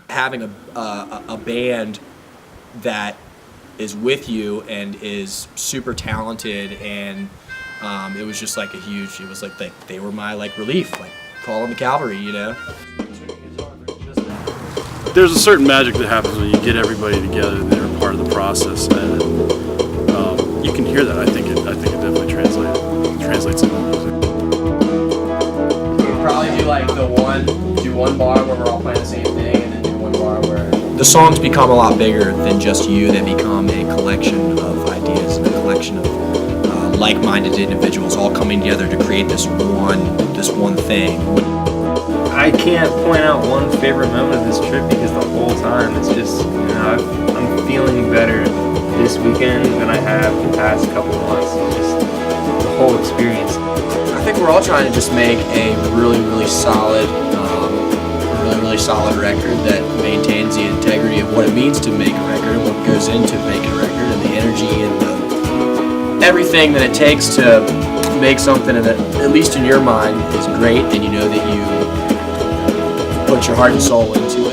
having a band that is with you and is super talented, and it was just like it was like they were my like relief, like calling the cavalry, you know. There's a certain magic that happens when you get everybody together and they're part of the process, and you can hear that. I think it definitely translates into music. We'd probably do one bar where we're all playing the same thing, and then do one bar where the songs become a lot bigger than just you. They become a collection of ideas and a collection of like-minded individuals all coming together to create this one thing. I can't point out one favorite moment of this trip because the whole time it's just, I'm feeling better this weekend than I have the past couple of months. Just the whole experience. I think we're all trying to just make a really solid record that maintains the integrity of what it means to make a record and what goes into making a record, and the energy and everything that it takes to make something that, at least in your mind, is great, and you know that you put your heart and soul into